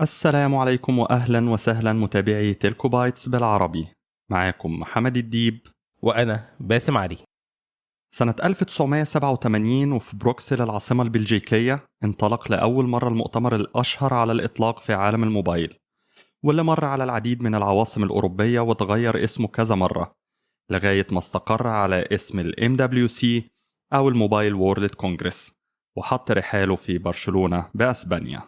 السلام عليكم وأهلا وسهلا متابعي تيلكو بايتس بالعربي. معاكم محمد الديب. وأنا باسم علي. سنة 1987 وفي بروكسل العاصمة البلجيكية انطلق لأول مرة المؤتمر الأشهر على الإطلاق في عالم الموبايل، واللي مر على العديد من العواصم الأوروبية وتغير اسمه كذا مرة لغاية ما استقر على اسم ال MWC أو الموبايل وورلد كونجرس، وحط رحاله في برشلونة بأسبانيا.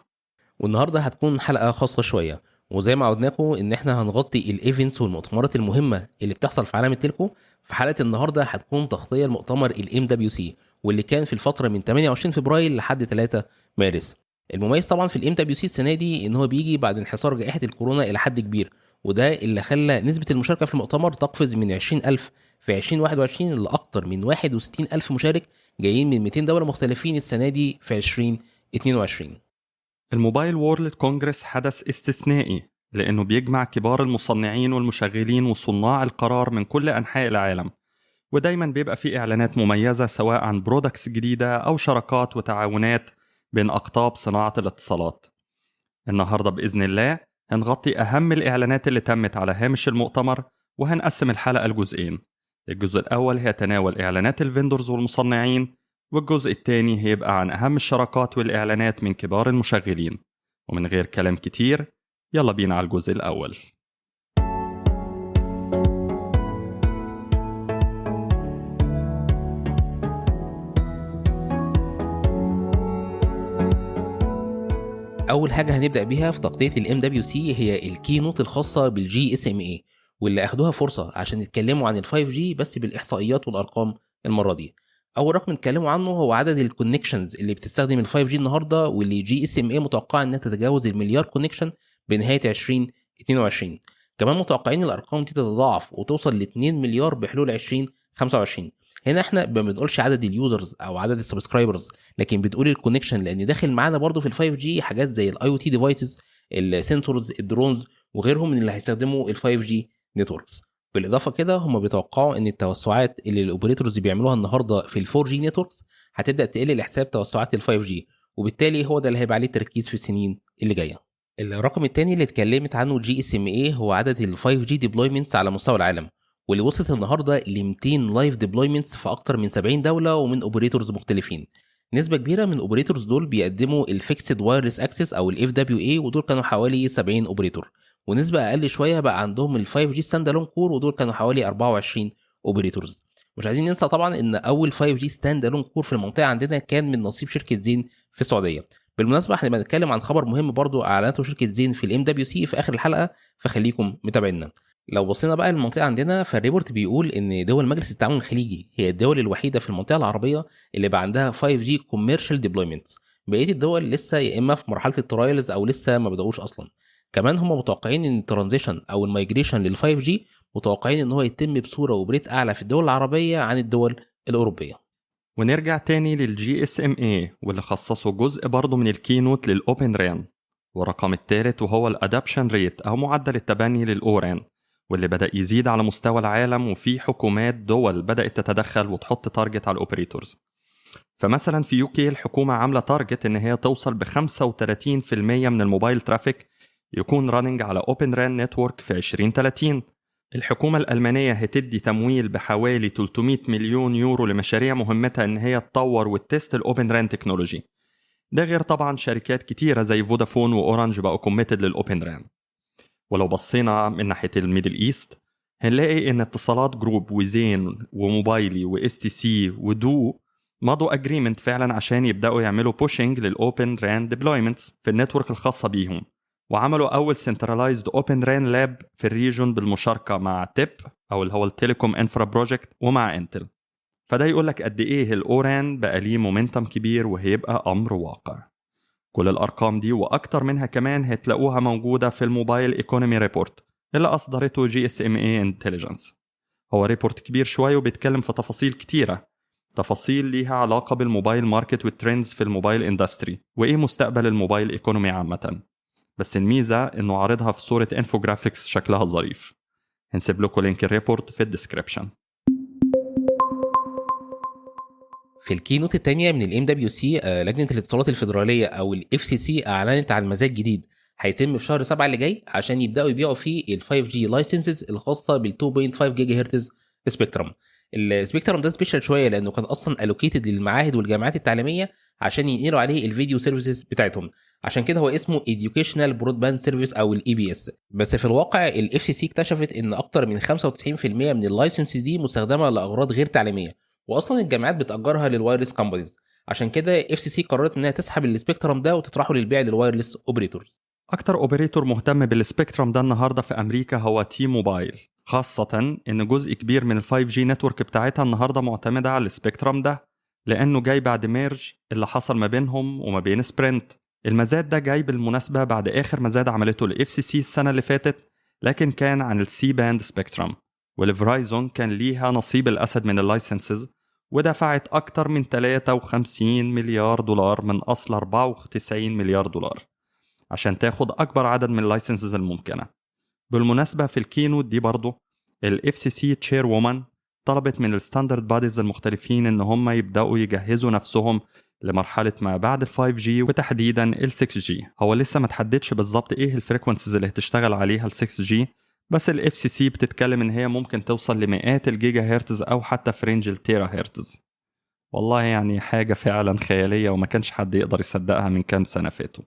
والنهارده هتكون حلقة خاصة شوية، وزي ما عودناكم إن إحنا هنغطي الإيفنتس والمؤتمرات المهمة اللي بتحصل في عالم التلكو. في حلقة النهارده هتكون تغطية المؤتمر ال MWC واللي كان في الفترة من 28 فبراير لحد 3 مارس. المميز طبعا في ال MWC السنة دي إن هو بيجي بعد انحصار جائحة الكورونا إلى حد كبير، وده اللي خلى نسبة المشاركة في المؤتمر تقفز من 20,000 في 2021 لأكتر من 61,000 مشارك جايين من 200 دولة مختلفين السنة دي في 2022. الموبايل وورلد كونجرس حدث استثنائي لأنه بيجمع كبار المصنعين والمشغلين وصناع القرار من كل أنحاء العالم، ودايما بيبقى فيه إعلانات مميزة سواء عن برودكتس جديدة أو شراكات وتعاونات بين أقطاب صناعة الاتصالات. النهاردة بإذن الله هنغطي أهم الإعلانات اللي تمت على هامش المؤتمر، وهنقسم الحلقة لجزئين. الجزء الأول هيتناول إعلانات الفيندورز والمصنعين، والجزء الثاني هيبقى عن أهم الشراكات والإعلانات من كبار المشغلين. ومن غير كلام كتير، يلا بينا على الجزء الأول. اول حاجه هنبدا بيها في تغطيه الام دبليو سي هي الكينوت الخاصه بالجي اس ام اي، واللي اخدوها فرصه عشان يتكلموا عن ال5 جي بس بالاحصائيات والارقام المره دي. اول رقم نتكلموا عنه هو عدد الكونكشنز اللي بتستخدم ال5 جي النهارده، واللي جي اس ام اي متوقع انها تتجاوز المليار كونكشن بنهايه 2022. كمان متوقعين الارقام دي تتضاعف وتوصل ل 2 مليار بحلول 2025. هنا احنا ما بنقولش عدد اليوزرز او عدد السبسكرايبرز، لكن بتقول الكونكشن، لان داخل معانا برضو في ال5 جي حاجات زي الاي او تي ديفايسز، السنسورز، الدرونز، وغيرهم من اللي هيستخدموا ال5 جي نتوركس. بالاضافه كده هم بيتوقعوا ان التوسعات اللي الاوبريتورز بيعملوها النهارده في ال4 جي نتوركس هتبدا تقل لحساب توسعات ال5 جي، وبالتالي هو ده اللي هيبقى عليه التركيز في السنين اللي جايه. الرقم الثاني اللي اتكلمت عنه الجي اس ام اي هو عدد ال5 جي ديبلويمنتس على مستوى العالم، واللي وصلت النهارده ل 200 لايف ديبلويمنتس في اكتر من 70 دوله ومن اوبريتورز مختلفين. نسبه كبيره من الاوبريتورز دول بيقدموا الفيكسد وايرلس اكسس او الاف دبليو اي، ودول كانوا حوالي 70 اوبريتور. ونسبه اقل شويه بقى عندهم ال5 جي ستاند الون كور، ودول كانوا حوالي 24 اوبريتورز. مش عايزين ننسى طبعا ان اول 5 جي ستاند الون كور في المنطقه عندنا كان من نصيب شركه زين في السعوديه. بالمناسبه احنا بنتكلم عن خبر مهم برضو اعلنته شركه زين في الام دبليو سي في اخر الحلقه، فخليكم متابعينا. لو بصينا بقى للمنطقه عندنا، فالريبورت بيقول ان دول مجلس التعاون الخليجي هي الدول الوحيده في المنطقه العربيه اللي بقى عندها 5G commercial deployments. بقيه الدول لسه يا اما في مرحله الترايلز او لسه ما بداوش اصلا. كمان هم متوقعين ان الترانزيشن او المايجريشن لل5G متوقعين ان هو يتم بصوره وبريت اعلى في الدول العربيه عن الدول الاوروبيه. ونرجع تاني للجي اس ام اي، واللي خصصوا جزء برضه من الكينوت للأوبن ران، والرقم الثالث وهو الادابشن ريت أو معدل التبني للأوران، واللي بدأ يزيد على مستوى العالم، وفي حكومات دول بدأت تتدخل وتحط تارجت على الأوبريتورز. فمثلا في يوكي الحكومة عاملة تارجت إن هي توصل ب 35% من الموبايل ترافيك يكون راننج على أوبن ران نتورك في 2030. الحكومة الألمانية هتدي تمويل بحوالي 300 مليون يورو لمشاريع مهمتها إن هي تطور وتست الأوبن ران تكنولوجي. ده غير طبعا شركات كتيرة زي فودافون وأورانج بقوا كوميتد للأوبن ران. ولو بصينا من ناحية الميدل إيست هنلاقي إن اتصالات جروب وزين وموبايلي واس تي سي ودو مضوا اجريمنت فعلا عشان يبدأوا يعملوا بوشنج للأوبن ران ديبلويمنتس في النتورك الخاصة بيهم، وعملوا أول سنترلايزد أوبن ران لاب في الريجون بالمشاركة مع تيب أو اللي هو التيليكوم انفرا بروجكت ومع انتل. فده يقولك قد إيه الأوران بقى ليه مومنتم كبير وهيبقى أمر واقع. كل الأرقام دي وأكتر منها كمان هتلاقوها موجودة في الموبايل ايكونومي ريبورت اللي أصدرته جي اس ام اي انتليجنس. هو ريبورت كبير شوية وبيتكلم في تفاصيل كتيرة، تفاصيل ليها علاقة بالموبايل ماركت والترندز في الموبايل اندستري وإيه مستقبل الموبايل ايكونومي عامة. بس الميزة إنه عارضها في صورة انفوجرافيكس شكلها ظريف. هنسيب لكم لينك الريبورت في الديسكريبشن. في الكينوت الثانيه من الام دبليو سي، لجنه الاتصالات الفيدراليه او الاف سي سي اعلنت عن مزاج جديد هيتم في شهر 7 اللي جاي عشان يبداوا يبيعوا فيه ال 5G لايسنسز الخاصه بال 2.5 جيجا هرتز سبيكترم. السبيكترم ده سبيشال شويه لانه كان اصلا الوكيتد للمعاهد والجامعات التعليميه عشان ينقلوا عليه الفيديو سيرفيسز بتاعتهم، عشان كده هو اسمه Educational Broadband Service او الاي بي اس. بس في الواقع الاف سي سي اكتشفت ان اكتر من 95% من اللايسنسز دي مستخدمه لاغراض غير تعليميه، واصلا الجامعات بتاجرها للوايرلس كومبانيز. عشان كده اف سي سي قررت انها تسحب السبيكترم ده وتطرحه للبيع للوايرلس اوبريتورز. أكتر أوبريتور مهتم بالسبيكترم ده النهاردة في أمريكا هو تي موبايل، خاصة إن جزء كبير من ال 5G نتورك بتاعتها النهاردة معتمدة على السبيكترم ده، لأنه جاي بعد ميرج اللي حصل ما بينهم وما بين سبرنت. المزاد ده جاي بالمناسبة بعد آخر مزاد عملته ال FCC السنة اللي فاتت، لكن كان عن السي باند سبيكترم، والفرايزون كان ليها نصيب الأسد من اللايسنسز، ودفعت أكتر من 53 مليار دولار من أصل 94 مليار دولار عشان تاخد أكبر عدد من اللايسنسز الممكنة. بالمناسبة في الكينوت دي برضو ال FCC Chairwoman طلبت من الستاندرد باديز المختلفين إن هم يبدأوا يجهزوا نفسهم لمرحلة ما بعد ال 5G وتحديدا ال 6G. هو لسه ما تحددش بالظبط إيه الفريكونسيز اللي هتشتغل عليها ال 6G، بس ال FCC بتتكلم إن هي ممكن توصل لمئات الجيجا هرتز أو حتى في رينج التيرا هرتز. والله يعني حاجة فعلا خيالية وما كانش حد يقدر يصدقها من كام سنة فاتوا.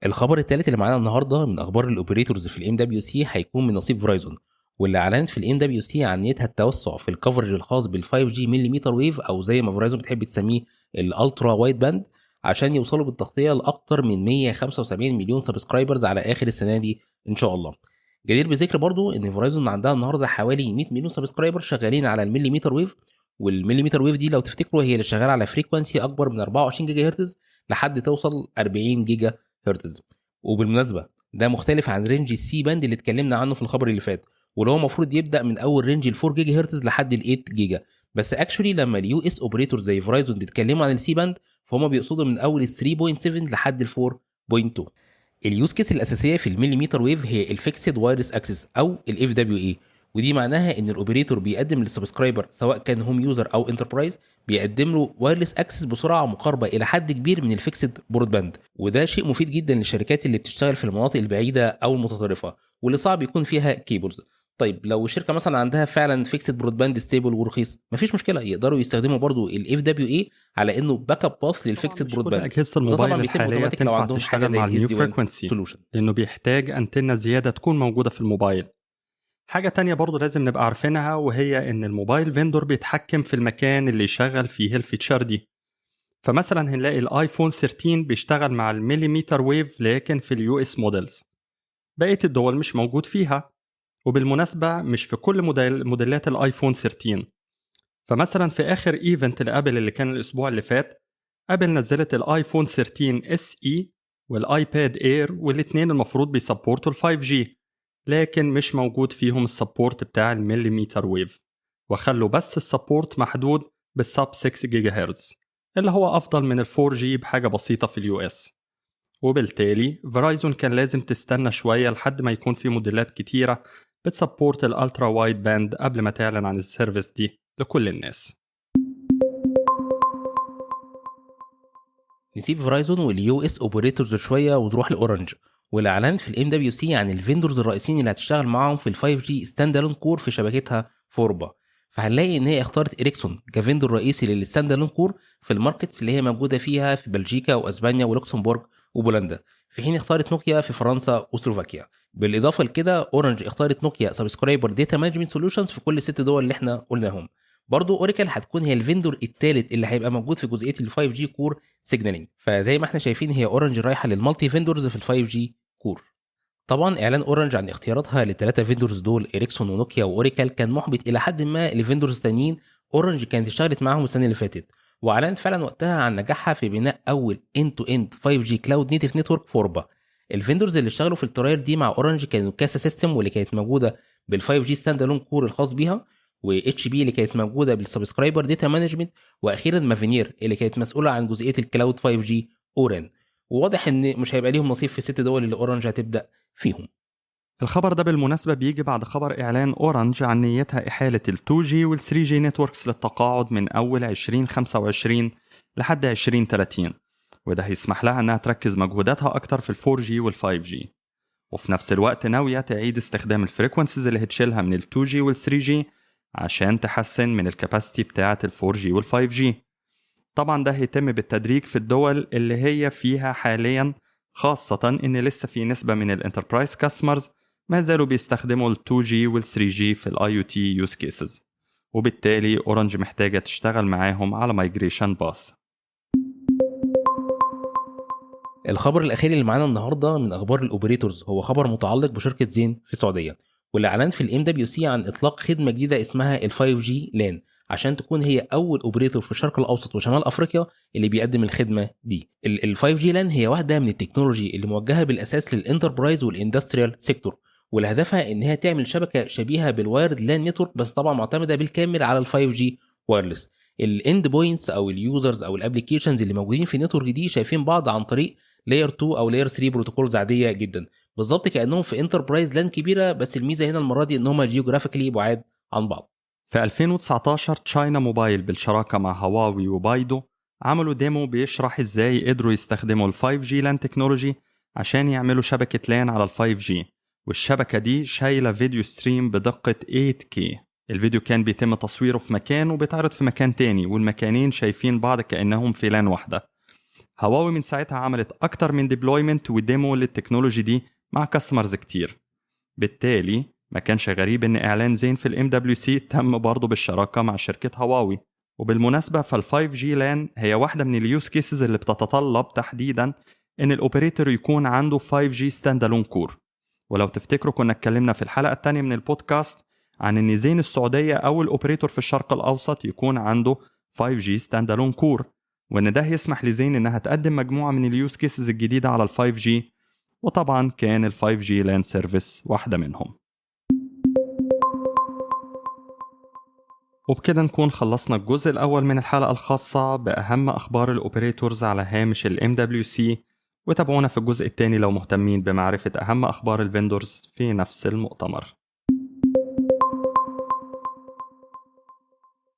الخبر الثالث اللي معانا النهارده من اخبار الاوبريتورز في الام دبليو سي هيكون من نصيب فرايزون، واللي اعلنت في الام دبليو سي عن نيتها التوسع في الكفرج الخاص بال 5 جي مليمتر ويف او زي ما فرايزون بتحب تسميه الالترا وايد باند، عشان يوصلوا بالتغطيه لاكثر من 175 مليون سبسكرايبرز على اخر السنه دي ان شاء الله. جدير بذكر برضو ان فرايزون عندها النهارده حوالي 100 مليون سبسكرايبر شغالين على المليمتر ويف، والمليمتر ويف دي لو تفتكروا هي اللي شغاله على فريكوانسي اكبر من 24 جيجا هرتز لحد توصل 40 جيجا هرتز. وبالمناسبه ده مختلف عن رينج السي باند اللي اتكلمنا عنه في الخبر اللي فات، واللي هو المفروض يبدا من اول رينج ال 4 جيجا هرتز لحد ال 8 جيجا. بس اكشولي لما اليو اس اوبريتور زي فرايزون بيتكلموا عن السي باند فهم بيقصدوا من اول ال 3.7 لحد ال 4.2. اليوز كيس الاساسيه في المليمتر ويف هي الفيكسد وايرلس اكسس او الاف دبليو اي، ودي معناها ان الاوبريتور بيقدم للسبسكرايبر سواء كان هوم يوزر او انتربرايز بيقدم له وايرلس اكسس بسرعه مقاربه الى حد كبير من الفيكسد برود باند، وده شيء مفيد جدا للشركات اللي بتشتغل في المناطق البعيده او المتطرفه واللي صعب يكون فيها كيبلز. طيب لو الشركه مثلا عندها فعلا فيكسد برود باند ستيبل ورخيص مفيش مشكله، يقدروا يستخدموا برضو الاف دبليو اي على انه باك اب باث للفيكسد برود باند. أجهزة وده الموبايل طبعا بيتم الحالية اوتوماتيك لو تنفع عندهم حاجه تشتغل زي مع الاس النيو دي وان فريكونسي سولوشن. لأنه بيحتاج أنتنة زيادة تكون موجودة في الموبايل. حاجة تانية برضو لازم نبقى عارفينها وهي إن الموبايل فيندور بيتحكم في المكان اللي يشغل فيه الفيتشر دي. فمثلا هنلاقي الايفون 13 بيشتغل مع المليمتر ويف لكن في اليو اس موديلز، بقية الدول مش موجود فيها. وبالمناسبة مش في كل موديلات الايفون 13. فمثلا في آخر ايفنت لابل اللي كان الأسبوع اللي فات، ابل نزلت الايفون 13 اس اي والايباد اير، والاتنين المفروض بيسبورتوا ال 5G، لكن مش موجود فيهم السبورت بتاع المليمتر ويف، وخلوا بس السبورت محدود بالسب 6 جيجا هرتز اللي هو أفضل من ال 4G بحاجة بسيطة في اليو اس. وبالتالي فرايزون كان لازم تستنى شوية لحد ما يكون في موديلات كتيرة بتسبورت الالترا وايد باند قبل ما تعلن عن السيرفيس دي لكل الناس. نسيب فرايزون واليو اس اوبريتورز شويه ونروح لاورنج، واللي اعلنت في الام دبليو سي عن الفيندورز الرئيسيين اللي هتشتغل معاهم في ال 5 جي ستاند الون كور في شبكتها فوربا. فهنلاقي ان هي اختارت اريكسون كفيندور رئيسي للستاند الون كور في الماركتس اللي هي موجوده فيها في بلجيكا واسبانيا ولوكسمبورغ وبولندا، في حين اختارت نوكيا في فرنسا وسلوفاكيا. بالاضافه لكده اورنج اختارت نوكيا سبسكرايبر داتا مانجمنت سوليوشنز في كل ال6 دول اللي احنا قلناهم. برضو اوريكل هتكون هي الفيندور الثالث اللي هيبقى موجود في جزئيه ال 5 جي كور سيجنالينج، فزي ما احنا شايفين هي اورنج رايحه للمالتي فيندورز في ال 5 جي كور. طبعا اعلان اورنج عن اختياراتها للثلاثه فيندورز دول اريكسون ونوكيا واوريكل كان محبط الى حد ما لفيندورز تانيين اورنج كانت اشتغلت معاهم السنه اللي فاتت، واعلنت فعلا وقتها عن نجاحها في بناء اول اند تو اند 5 جي كلاود نيتيف نتورك فوربا. الفيندورز اللي اشتغلوا في الترايل دي مع اورنج كانوا كاسا سيستم واللي كانت موجوده بال 5 جي ستاند الون كور الخاص بيها، واتش بي اللي كانت موجوده بالسبسكرايبر داتا مانجمنت، واخيرا مافينير اللي كانت مسؤوله عن جزئيه الكلاود 5 جي اوران. وواضح ان مش هيبقى ليهم نصيب في ال6 دول اللي اورنج هتبدا فيهم. الخبر ده بالمناسبة بيجي بعد خبر إعلان أورنج عن نيتها إحالة ال 2G وال 3G نتوركس للتقاعد من أول 2025 لحد 2030، وده هيسمح لها أنها تركز مجهوداتها أكتر في ال 4G وال 5G، وفي نفس الوقت ناوية تعيد استخدام الفريكونسيز اللي هتشيلها من ال 2G وال 3G عشان تحسن من الكاباسيتي بتاعة ال 4G وال 5G. طبعا ده هيتم بالتدريج في الدول اللي هي فيها حاليا، خاصة إن لسه في نسبة من الانتربرايز كاستمرز ما زالوا بيستخدموا ال 2G وال 3G في ال IoT use cases، وبالتالي أورنج محتاجة تشتغل معاهم على مايجريشن باث. الخبر الأخير اللي معانا النهاردة من أخبار الأوبريتورز هو خبر متعلق بشركة زين في السعودية، واللي أعلنت في ال MWC عن إطلاق خدمة جديدة اسمها ال 5G LAN عشان تكون هي أول أوبريتور في الشرق الأوسط وشمال أفريقيا اللي بيقدم الخدمة دي. ال 5G LAN هي واحدة من التكنولوجي اللي موجهة بالأساس للإنتربرايز والإندستريال سيكتور، واللي هدفها إنها تعمل شبكة شبيهة بالوايرد لان نتورك، بس طبعا معتمدة بالكامل على ال 5G وايرلس. الاند بوينتس او اليوزرز او الابلكيشنز اللي موجودين في النتورك دي شايفين بعض عن طريق لاير 2 او لاير 3 بروتوكولز عاديه جدا، بالظبط كانهم في انتربرايز لان كبيره، بس الميزه هنا المره دي ان هم جيوغرافيكلي بعاد عن بعض. في 2019 تشاينا موبايل بالشراكة مع هواوي وبايدو عملوا ديمو بيشرح ازاي قدروا يستخدموا ال 5G لان تكنولوجي عشان يعملوا شبكة لان على ال 5G، والشبكة دي شايلة فيديو ستريم بدقة 8K. الفيديو كان بيتم تصويره في مكان وبيتعرض في مكان تاني، والمكانين شايفين بعض كأنهم في لان واحدة. هواوي من ساعتها عملت أكتر من ديبلويمنت وديمو للتكنولوجي دي مع كاستمرز كتير، بالتالي ما كانش غريب ان اعلان زين في ال MWC تم برضه بالشراكة مع شركة هواوي. وبالمناسبة فال 5G LAN هي واحدة من اليوز كيسز اللي بتتطلب تحديدا ان الاوبريتور يكون عنده 5G ستاندالون كور. ولو تفتكروا كنا اتكلمنا في الحلقة الثانية من البودكاست عن ان زين السعودية اول اوبريتور في الشرق الاوسط يكون عنده 5G ستاندالون كور، وان ده يسمح لزين انها تقدم مجموعة من اليوز كيسز الجديدة على ال 5G، وطبعا كان ال 5G LAN سيرفيس واحدة منهم. وبكده نكون خلصنا الجزء الأول من الحلقة الخاصة بأهم أخبار الأوبريتورز على هامش ال MWC، وتابعونا في الجزء الثاني لو مهتمين بمعرفة أهم أخبار الفندورز في نفس المؤتمر.